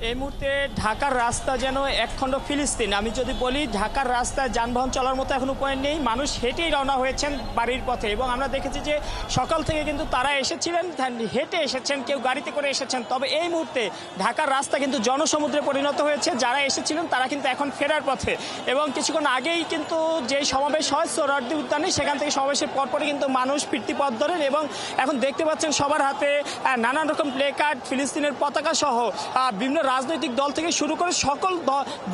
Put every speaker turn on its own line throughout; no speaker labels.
এই মুহূর্তে ঢাকার রাস্তা যেন একখণ্ড ফিলিস্তিন। আমি যদি বলি ঢাকার রাস্তায় যানবাহন চলার মতো এখন উপায় নেই, মানুষ হেঁটেই রওনা হয়েছেন বাড়ির পথে। এবং আমরা দেখেছি যে সকাল থেকে কিন্তু তারা এসেছিলেন, হেঁটে এসেছেন, কেউ গাড়িতে করে এসেছেন। তবে এই মুহূর্তে ঢাকার রাস্তা কিন্তু জনসমুদ্রে পরিণত হয়েছে। যারা এসেছিলেন তারা কিন্তু এখন ফেরার পথে। এবং কিছুক্ষণ আগেই কিন্তু যে সমাবেশ হয় সোহরাওয়ার্দী উদ্যানে, সেখান থেকে সমাবেশের পরপরই কিন্তু মানুষ ফিরতি পথ ধরেন। এবং এখন দেখতে পাচ্ছেন সবার হাতে নানান রকম প্লে কার্ড, ফিলিস্তিনের পতাকা সহ বিভিন্ন রাজনৈতিক দল থেকে শুরু করে সকল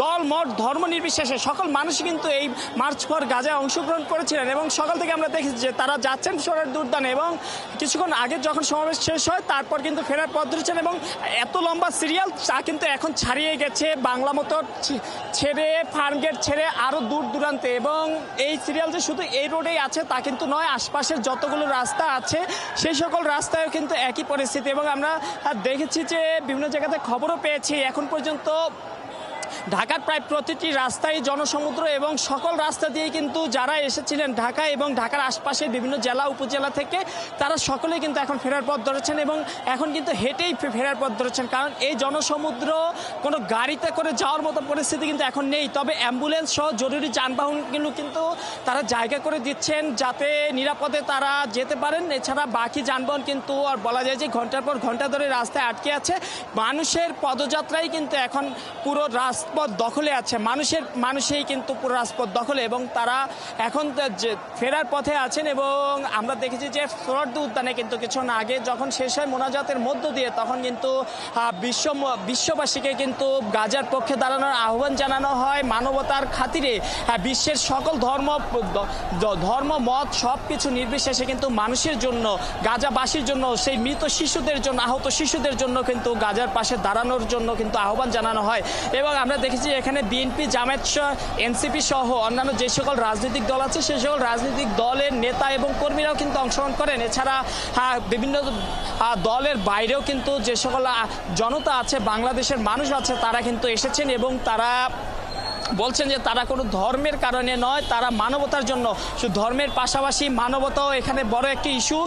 দল মত ধর্ম নির্বিশেষে সকল মানুষ কিন্তু এই মার্চ ফর গাজায় অংশগ্রহণ করেছিলেন। এবং সকাল থেকে আমরা দেখেছি যে তারা যাচ্ছেন সোহরাওয়ার্দী উদ্যানে। এবং কিছুক্ষণ আগে যখন সমাবেশ শেষ হয় তারপর কিন্তু ফেরার পথ ধরেছেন। এবং এত লম্বা সিরিয়াল তা কিন্তু এখন ছাড়িয়ে গেছে বাংলা মোটর ছেড়ে, ফার্মগেট ছেড়ে আরও দূর দূরান্তে। এবং এই সিরিয়াল যে শুধু এই রোডেই আছে তা কিন্তু নয়, আশপাশের যতগুলো রাস্তা আছে সেই সকল রাস্তায়ও কিন্তু একই পরিস্থিতি। এবং আমরা দেখেছি যে বিভিন্ন জায়গাতে খবরও পেয়েছি এখন পর্যন্ত ঢাকার প্রায় প্রতিটি রাস্তায় জনসমুদ্র। এবং সকল রাস্তা দিয়ে কিন্তু যারা এসেছিলেন ঢাকা এবং ঢাকার আশপাশের বিভিন্ন জেলা উপজেলা থেকে তারা সকলেই কিন্তু এখন ফেরার পথ ধরেছেন। এবং এখন কিন্তু হেঁটেই ফেরার পথ ধরেছেন, কারণ এই জনসমুদ্র কোনো গাড়িতে করে যাওয়ার মতো পরিস্থিতি কিন্তু এখন নেই। তবে অ্যাম্বুলেন্স সহ জরুরি যানবাহনগুলো কিন্তু তারা জায়গা করে দিচ্ছেন যাতে নিরাপদে তারা যেতে পারেন। এছাড়া বাকি যানবাহন কিন্তু আর বলা যায় যে ঘন্টার পর ঘন্টা ধরে রাস্তায় আটকে আছে। মানুষের পদযাত্রাই কিন্তু এখন পুরো রাজপথ দখলে আছে, মানুষেই কিন্তু পুরো রাজপথ দখলে। এবং তারা এখন ফেরার পথে আছেন। এবং আমরা দেখেছি যে সোহরাওয়ার্দী উদ্যানে কিন্তু কিছুক্ষণ আগে যখন শেষ হয় মোনাজাতের মধ্য দিয়ে, তখন কিন্তু বিশ্ববাসীকে কিন্তু গাজার পক্ষে দাঁড়ানোর আহ্বান জানানো হয়। মানবতার খাতিরে বিশ্বের সকল ধর্ম মত সব কিছু নির্বিশেষে কিন্তু মানুষের জন্য, গাজাবাসীর জন্য, সেই মৃত শিশুদের জন্য, আহত শিশুদের জন্য কিন্তু গাজার পাশে দাঁড়ানোর জন্য কিন্তু আহ্বান জানানো হয়। এবং আমরা দেখেছি এখানে বিএনপি, জামায়াত, এনসিপি সহ অন্যান্য যে সকল রাজনৈতিক দল আছে সেই সকল রাজনৈতিক দলের নেতা এবং কর্মীরাও কিন্তু অংশগ্রহণ করেন। এছাড়া বিভিন্ন দলের বাইরেও কিন্তু যে সকল জনতা আছে, বাংলাদেশের মানুষ আছে, তারা কিন্তু এসেছেন। এবং তারা বলছেন যে তারা কোনো ধর্মের কারণে নয়, তারা মানবতার জন্য। শুধু ধর্মের পাশাপাশি মানবতাও এখানে বড় একটি ইস্যু।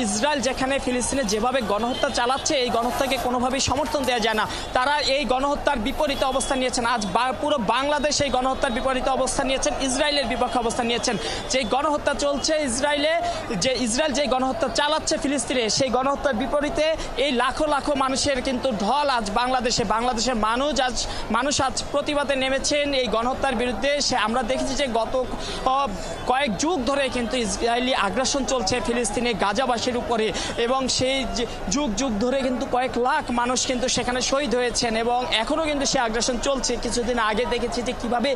ইসরায়েল যেখানে ফিলিস্তিনে যেভাবে গণহত্যা চালাচ্ছে, এই গণহত্যাকে কোনোভাবেই সমর্থন দেওয়া যায় না। তারা এই গণহত্যার বিপরীতে অবস্থান নিয়েছেন। আজ পুরো বাংলাদেশ এই গণহত্যার বিপরীতে অবস্থান নিয়েছেন, ইসরায়েলের বিপক্ষে অবস্থান নিয়েছেন। যে গণহত্যা চলছে ইসরায়েলে, ইসরায়েল যে গণহত্যা চালাচ্ছে ফিলিস্তিনে, সেই গণহত্যার বিপরীতে এই লাখো লাখো মানুষের কিন্তু ঢল আজ বাংলাদেশের মানুষ আজ প্রতিবাদে নেমেছেন এই গণহত্যার বিরুদ্ধে। আমরা দেখেছি যে গত কয়েক যুগ ধরে কিন্তু ইসরায়েলি আগ্রাসন চলছে ফিলিস্তিনে গাজাবাসীর উপরে। এবং সেই যুগ ধরে কিন্তু কয়েক লাখ মানুষ কিন্তু সেখানে শহীদ হয়েছেন। এবং এখনও কিন্তু সেই আগ্রাসন চলছে। কিছুদিন আগে দেখেছি যে কিভাবে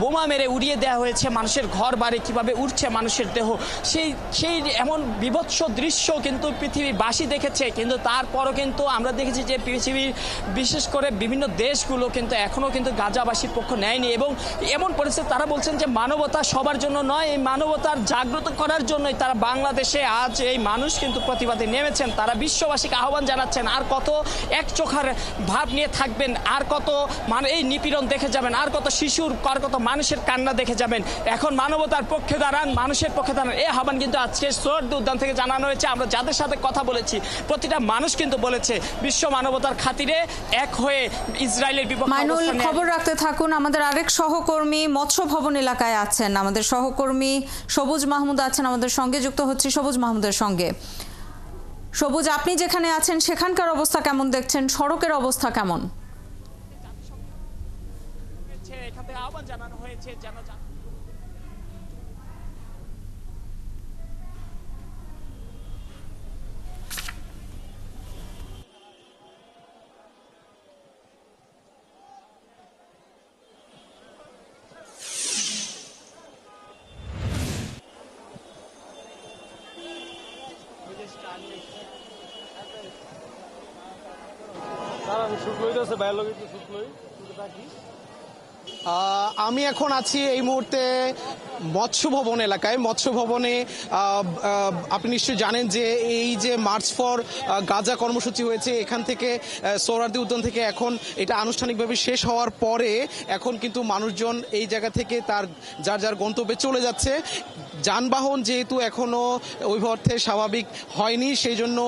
বোমা মেরে উড়িয়ে দেওয়া হয়েছে মানুষের ঘর বাড়ি, কিভাবে উঠছে মানুষের দেহ। সেই এমন বিভৎস দৃশ্য কিন্তু পৃথিবীবাসী দেখেছে। কিন্তু তারপরও কিন্তু আমরা দেখেছি যে পৃথিবীর বিশেষ করে বিভিন্ন দেশগুলো কিন্তু এখনও কিন্তু গাজাবাসীর পক্ষ নেয়নি। এবং এমন পরিস্থিতি তারা বলছেন যে মানবতা সবার জন্য নয়, এই মানবতার জাগ্রত করার জন্যই তারা বাংলাদেশে আজ এই মানুষ কিন্তু প্রতিবাদে নেমেছেন। তারা বিশ্ববাসীকে আহ্বান জানাচ্ছেন, আর কত এক চোখার ভাব নিয়ে থাকবেন, আর কত এই নিপীড়ন দেখে যাবেন, আর কত শিশুর, আর কত মানুষের কান্না দেখে যাবেন। এখন মানবতার পক্ষে দাঁড়ান, মানুষের পক্ষে দাঁড়ান। এই আহ্বান কিন্তু আজকে সোহরাওয়ার্দী উদ্যান থেকে জানানো হয়েছে। আমরা যাদের সাথে কথা বলেছি প্রতিটা মানুষ কিন্তু বলেছে বিশ্ব মানবতার খাতিরে এক হয়ে ইসরায়েলের বিপক্ষে।
খবর রাখতে থাকুন। আমাদের আরেক সহকর্মী মৎস্য ভবন এলাকায় আছেন, আমাদের সহকর্মী সবুজ মাহমুদ আছেন আমাদের সঙ্গে, যুক্ত হচ্ছে সবুজ মাহমুদের সঙ্গে। সবুজ, আপনি যেখানে আছেন সেখানকার অবস্থা কেমন দেখছেন? সড়কের অবস্থা কেমন?
আহ্বান জানানো হয়েছে যেন
শুক্লই আছে, বায়োলজি শুক্লই থাকি। আমি এখন আছি এই মুহূর্তে মৎস্য ভবন এলাকায়। মৎস্য ভবনে আপনি নিশ্চয়ই জানেন যে এই যে মার্চ ফর গাজা কর্মসূচি হয়েছে, এখান থেকে সোহরাওয়ার্দী উদ্যান থেকে এখন এটা আনুষ্ঠানিকভাবে শেষ হওয়ার পরে এখন কিন্তু মানুষজন এই জায়গা থেকে তার যার যার গন্তব্যে চলে যাচ্ছে। যানবাহন যেহেতু এখনো ওই অর্থে স্বাভাবিক হয়নি, সেই জন্য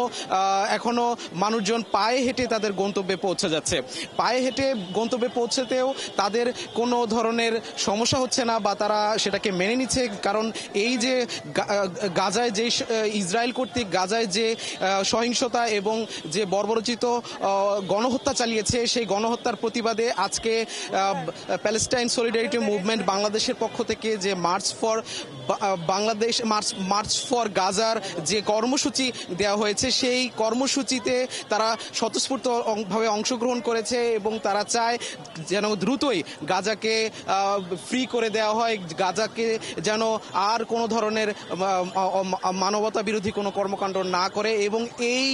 এখনো মানুষজন পায়ে হেঁটে তাদের গন্তব্যে পৌঁছে যাচ্ছে। পায়ে হেঁটে গন্তব্যে পৌঁছতেও তাদের কোনো ধরনের সমস্যা হচ্ছে না বা তারা সেটাকে মেনে নিচ্ছে, কারণ এই যে গাজায় যে ইসরায়েল কর্তৃক গাজায় যে সহিংসতা এবং যে বর্বরোচিত গণহত্যা চালিয়েছে, সেই গণহত্যার প্রতিবাদে আজকে প্যালেস্টাইন সলিডারিটি মুভমেন্ট বাংলাদেশের পক্ষ থেকে যে মার্চ ফর গাজার যে কর্মসূচি দেওয়া হয়েছে, সেই কর্মসূচিতে তারা স্বতঃস্ফূর্তভাবে অংশগ্রহণ করেছে এবং তারা চায় যেন দ্রুতই গাজাকে ফ্রি করে দেওয়া হয়, গাজাকে যেন আর কোনো ধরনের মানবতা বিরোধী কোনো কর্মকাণ্ড না করে। এবং এই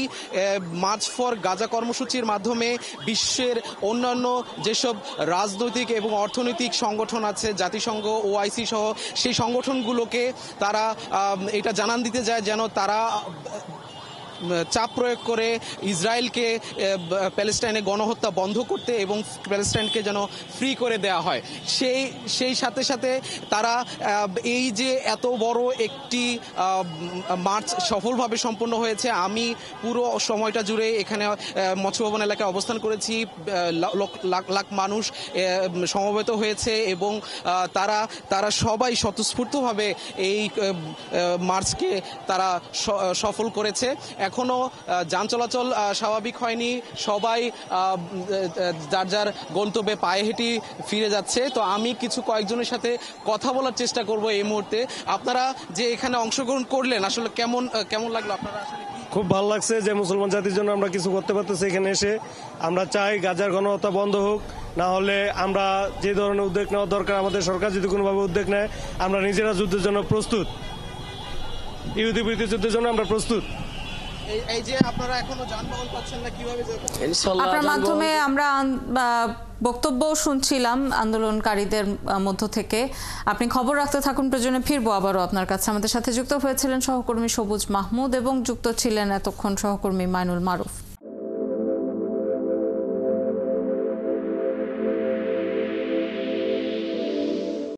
মার্চ ফর গাজা কর্মসূচির মাধ্যমে বিশ্বের অন্যান্য যেসব রাজনৈতিক এবং অর্থনৈতিক সংগঠন আছে, জাতিসংঘ, ওআইসি সহ, সেই সংগঠনগুলোকে তারা এটা জানান দিতে যায় যেন তারা চাপ প্রয়োগ করে ইসরায়েলকে প্যালেস্টাইনে গণহত্যা বন্ধ করতে এবং প্যালেস্টাইনকে যেন ফ্রি করে দেওয়া হয়। সেই সাথে সাথে তারা এই যে এত বড় একটি মার্চ সফলভাবে সম্পন্ন হয়েছে, আমি পুরো সময়টা জুড়ে এখানে মৎস্য ভবন এলাকায় অবস্থান করেছি, লাখ লাখ মানুষ সমবেত হয়েছে এবং তারা সবাই স্বতঃস্ফূর্তভাবে এই মার্চকে তারা সফল করেছে। এখনো যান চলাচল স্বাভাবিক হয়নি, সবাই যার যার গন্তব্যে পায়ে হেঁটে ফিরে যাচ্ছে। তো আমি কয়েকজনের সাথে কথা বলার চেষ্টা করব এই মুহূর্তে। আপনারা যে এখানে অংশগ্রহণ করলেন, আসলে কেমন লাগলো আপনারা?
খুব ভালো লাগছে যে মুসলমান জাতির জন্য আমরা কিছু করতে পারতেছি এখানে এসে। আমরা চাই গাজার গণহত্যা বন্ধ হোক, না হলে আমরা যে ধরনের উদ্যোগ নেওয়া দরকার, আমাদের সরকার যদি কোনোভাবে উদ্যোগ নেয়, আমরা নিজেরা যুদ্ধের জন্য প্রস্তুত, ইহুদি বিরোধী যুদ্ধের জন্য আমরা প্রস্তুত।
এই যে আপনারা এখনো যানবাহন পাচ্ছেন না, কিভাবে যাবেন?
আপনার মাধ্যমে আমরা বক্তব্য শুনছিলাম আন্দোলনকারীদের মধ্য থেকে। আপনি খবর রাখতে থাকুন, প্রয়োজনে ফিরবো আবারও আপনার কাছে। আমাদের সাথে যুক্ত হয়েছিলেন সহকর্মী সবুজ মাহমুদ এবং যুক্ত ছিলেন এতক্ষণ সহকর্মী মাইনুল মারুফ।